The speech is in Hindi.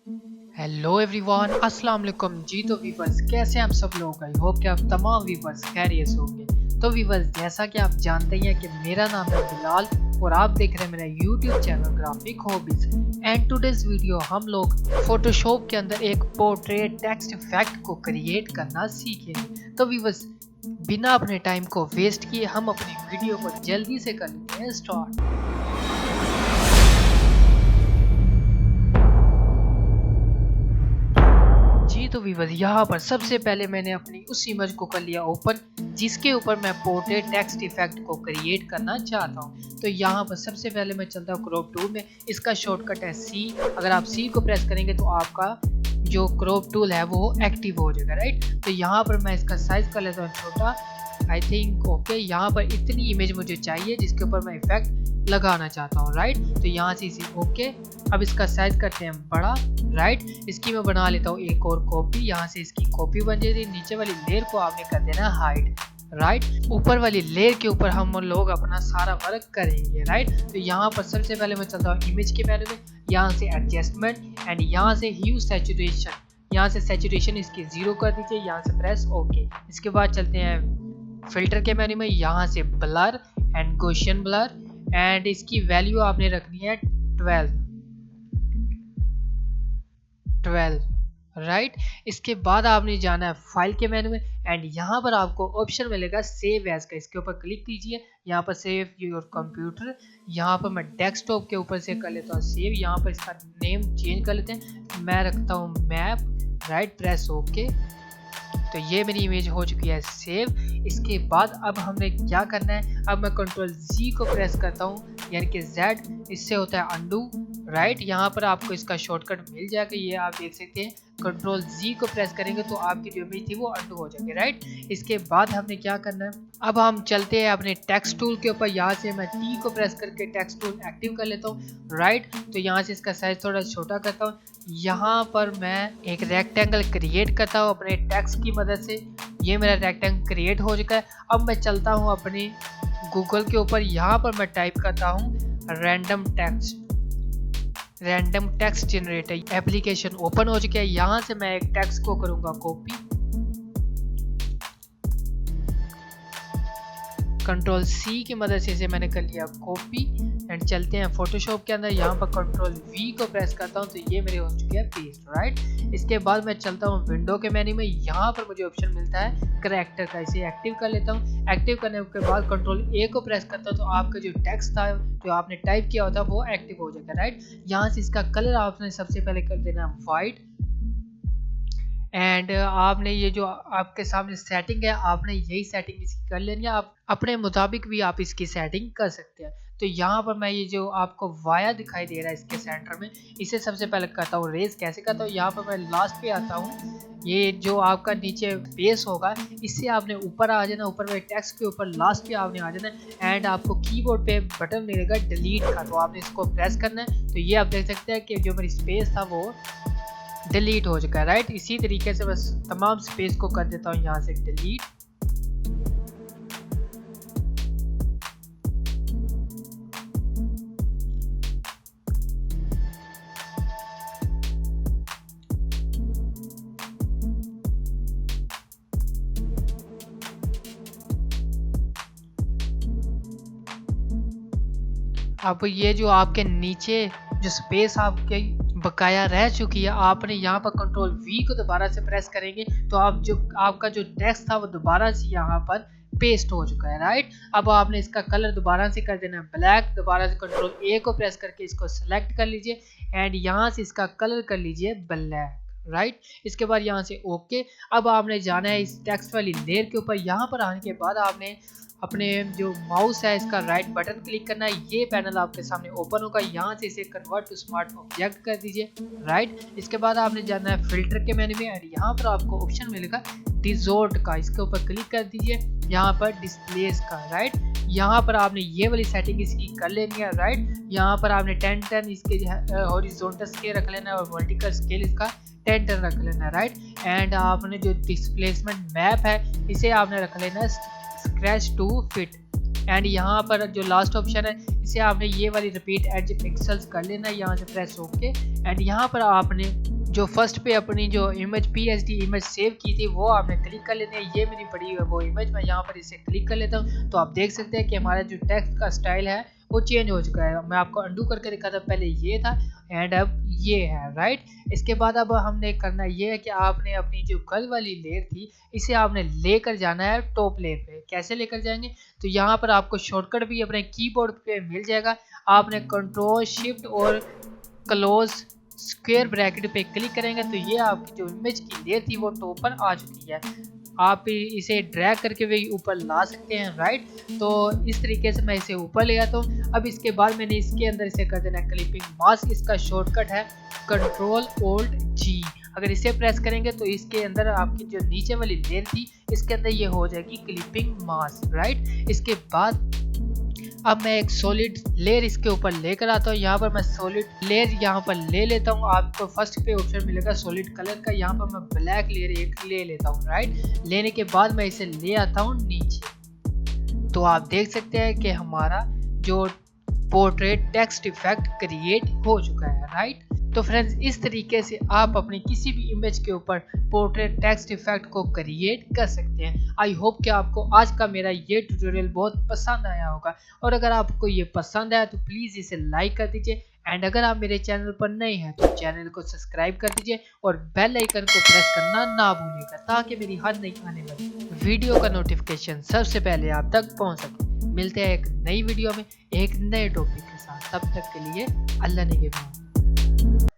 हेलो एवरीवन, अस्सलाम वालेकुम जी। तो वीवर्स, कैसे हम सब लोग? आई होप कि आप तमाम वीवर्स खैरियत से होंगे। तो वीवर्स, जैसा कि आप जानते हैं कि मेरा नाम है बिलाल और आप देख रहे हैं मेरा YouTube channel graphic hobbies. And today's video हम लोग फोटोशॉप के अंदर एक पोर्ट्रेट टेक्स्ट इफेक्ट को क्रिएट करना सीखेंगे। तो वीवर्स, बिना अपने टाइम को वेस्ट किए हम अपनी वीडियो को जल्दी से कर लेते हैं स्टार्ट। जी तो वीवर, यहाँ पर सबसे पहले मैंने अपनी उस इमेज को कर लिया ओपन जिसके ऊपर मैं पोर्ट्रेट टेक्स्ट इफेक्ट को क्रिएट करना चाहता हूँ। तो यहाँ पर सबसे पहले मैं चलता हूँ क्रॉप टूल में। इसका शॉर्टकट है सी। अगर आप सी को प्रेस करेंगे तो आपका जो क्रॉप टूल है वो एक्टिव हो जाएगा, राइट। तो यहाँ पर मैं इसका साइज कर लेता हूँ छोटा, आई थिंक ओके। यहाँ पर इतनी इमेज मुझे चाहिए जिसके ऊपर मैं इफेक्ट लगाना चाहता हूँ, राइट। तो यहाँ से इसी ओके। अब इसका साइज करते हैं बड़ा, राइट। इसकी मैं बना लेता हूँ एक और कॉपी। यहाँ से इसकी कॉपी बन जाएगी। नीचे वाली लेयर को आपने कर देना हाइड, राइट। ऊपर वाली लेयर के ऊपर हम लोग अपना सारा वर्क करेंगे, राइट। तो यहाँ पर सबसे पहले मैं चलता हूँ इमेज के मेनू में। यहाँ से एडजस्टमेंट एंड यहाँ से ह्यू सैचुरेशन, यहाँ से सैचुरेशन इसकी 0 कर दीजिए। यहाँ से प्रेस ओके। इसके बाद चलते हैं फिल्टर के मेन्यू में। यहाँ से blur and Gaussian blur and इसकी वैल्यू आपने रखनी है 12, राइट। इसके बाद आपने जाना है फाइल के मेन्यू में एंड यहाँ पर आपको ऑप्शन मिलेगा सेव एज का। इसके ऊपर क्लिक कीजिए। यहाँ पर सेव योर कंप्यूटर, यहाँ पर मैं डेस्कटॉप के ऊपर से कर लेता हूँ सेव। यहाँ पर इसका नेम चेंज कर लेते हैं, मैं रखता हूँ मैप, राइट। Press okay. तो ये मेरी इमेज हो चुकी है सेव। इसके बाद अब हमने क्या करना है, अब मैं कंट्रोल जी को प्रेस करता हूँ, यानी कि Z, इससे होता है अंडू, राइट। यहाँ पर आपको इसका शॉर्टकट मिल जाएगा, ये आप देख सकते हैं। कंट्रोल जी को प्रेस करेंगे तो आपकी जो इमेज थी वो अंडू हो जाएगी, राइट। इसके बाद हमने क्या करना है, अब हम चलते हैं अपने टेक्स्ट टूल के ऊपर। यहाँ से मैं टी को प्रेस करके टेक्स्ट टूल एक्टिव कर लेता हूँ, राइट। तो यहाँ से इसका साइज थोड़ा छोटा करता हूँ। यहाँ पर मैं एक रेक्टेंगल क्रिएट करता हूँ अपने टेक्स्ट की मदद से। ये मेरा रेक्टेंगल क्रिएट हो चुका है। अब मैं चलता हूँ अपने गूगल के ऊपर। यहाँ पर मैं टाइप करता हूँ random text generator. Application open हो चुका है। यहाँ से मैं एक टेक्स्ट को करूँगा कॉपी, कंट्रोल सी की मदद से इसे मैंने कर लिया कॉपी एंड चलते हैं फोटोशॉप के अंदर। यहाँ पर कंट्रोल वी को प्रेस करता हूँ तो ये मेरे हो चुके हैं पेस्ट, राइट। इसके बाद मैं चलता हूँ विंडो के मेन्यू में। यहाँ पर मुझे ऑप्शन मिलता है करैक्टर का, इसे एक्टिव कर लेता हूँ। एक्टिव करने के बाद कंट्रोल ए को प्रेस करता हूँ तो आपका जो टेक्स्ट था जो आपने टाइप किया होता वो एक्टिव हो जाएगा, राइट। यहाँ से इसका कलर आपने सबसे पहले कर देना वाइट एंड आपने ये जो आपके सामने सेटिंग है आपने यही सेटिंग इसकी कर लेनी है। आप अपने मुताबिक भी आप इसकी सेटिंग कर सकते हैं। तो यहाँ पर मैं ये जो आपको वाया दिखाई दे रहा है इसके सेंटर में, इसे सबसे पहले करता हूँ रेस। कैसे करता हूँ, यहाँ पर मैं लास्ट पे आता हूँ। ये जो आपका नीचे बेस होगा इससे आपने ऊपर आ जाना, ऊपर में टेक्स्ट के ऊपर लास्ट पे आपने आ जाना एंड आपको कीबोर्ड पे बटन मिलेगा डिलीट का, तो आपने इसको प्रेस करना है। तो ये आप देख सकते हैं कि जो मेरी स्पेस था वो डिलीट हो चुका है, राइट। इसी तरीके से बस तमाम स्पेस को कर देता हूँ यहाँ से डिलीट। अब ये जो आपके नीचे जो स्पेस आपके बकाया रह चुकी है, आपने यहाँ पर कंट्रोल वी को दोबारा से प्रेस करेंगे तो आप जो आपका जो टेक्स्ट था वो दोबारा से यहाँ पर पेस्ट हो चुका है, राइट। अब आपने इसका कलर दोबारा से कर देना है ब्लैक। दोबारा से कंट्रोल ए को प्रेस करके इसको सेलेक्ट कर लीजिए एंड यहाँ से इसका कलर कर लीजिए ब्लैक, राइट। इसके बाद यहाँ से ओके। अब आपने जाना है इस टेक्स्ट वाली लेयर के ऊपर। यहाँ पर आने के बाद आपने अपने जो माउस है इसका राइट बटन क्लिक करना है। ये पैनल आपके सामने ओपन होगा। यहाँ से इसे कन्वर्ट टू स्मार्ट ऑब्जेक्ट कर दीजिए, राइट। इसके बाद आपने जाना है फिल्टर के मेन्यू में और यहाँ पर आपको ऑप्शन मिलेगा डिसॉर्ट का, इसके ऊपर क्लिक कर दीजिए। यहाँ पर डिस्प्लेस का, राइट। यहाँ पर आपने ये वाली सेटिंग इसकी कर लेनी है, राइट। यहाँ पर आपने 10 इसके हॉरिजॉन्टल स्केल रख लेना है और वर्टिकल स्केल इसका 10 रख लेना है, राइट। एंड आपने जो डिस्प्लेसमेंट मैप है इसे आपने रख लेना है स्क्रैच टू फिट एंड यहाँ पर जो लास्ट ऑप्शन है इसे आपने ये वाली रिपीट एज पिक्सल्स कर लेना है। यहाँ से प्रेस ओके एंड यहाँ पर आपने जो फर्स्ट पे अपनी जो इमेज PSD इमेज सेव की थी वो आपने क्लिक कर लेना है। ये मेरी पड़ी है वो इमेज, मैं यहाँ पर इसे क्लिक कर लेता हूँ तो आप देख सकते हैं कि हमारा जो टेक्स्ट का स्टाइल है वो चेंज हो चुका है। मैं आपको अंडू करके दिखा था, पहले ये था एंड अब ये है, राइट। इसके बाद अब हमने करना ये है कि आपने अपनी जो कल वाली लेयर थी इसे आपने लेकर जाना है टॉप लेयर पे। कैसे लेकर जाएंगे, तो यहाँ पर आपको शॉर्टकट भी अपने कीबोर्ड पे मिल जाएगा। आपने कंट्रोल शिफ्ट और क्लोज स्क्वायर ब्रैकेट पे क्लिक करेंगे तो ये आपकी जो इमेज की लेयर थी वो टॉप पर आ चुकी है। आप इसे ड्रैग करके भी ऊपर ला सकते हैं, राइट। तो इस तरीके से मैं इसे ऊपर ले आता हूँ। अब इसके बाद मैंने इसके अंदर इसे कर देना क्लिपिंग मास्क। इसका शॉर्टकट है Ctrl+Alt+G। अगर इसे प्रेस करेंगे तो इसके अंदर आपकी जो नीचे वाली लेयर थी इसके अंदर ये हो जाएगी क्लिपिंग मास्क, राइट। इसके बाद अब मैं एक सॉलिड लेयर इसके ऊपर लेकर आता हूँ। यहाँ पर मैं सॉलिड लेयर यहाँ पर ले लेता हूँ। आपको फर्स्ट पे ऑप्शन मिलेगा सॉलिड कलर का, यहाँ पर मैं ब्लैक लेयर एक ले लेता हूँ, राइट। लेने के बाद मैं इसे ले आता हूँ नीचे। तो आप देख सकते हैं कि हमारा जो पोर्ट्रेट टेक्स्ट इफेक्ट क्रिएट हो चुका है, राइट। तो फ्रेंड्स इस तरीके से आप अपनी किसी भी इमेज के ऊपर पोर्ट्रेट टेक्स्ट इफेक्ट को क्रिएट कर सकते हैं। आई होप कि आपको आज का मेरा ये ट्यूटोरियल बहुत पसंद आया होगा, और अगर आपको ये पसंद आया तो प्लीज़ इसे लाइक कर दीजिए। एंड अगर आप मेरे चैनल पर नए हैं तो चैनल को सब्सक्राइब कर दीजिए और बेल आइकन को प्रेस करना ना भूलिएगा, ताकि मेरी हर नई आने वाली वीडियो का नोटिफिकेशन सबसे पहले आप तक पहुंच सके। मिलते हैं एक नई वीडियो में एक नए टॉपिक के साथ, तब तक के लिए अल्लाह ने के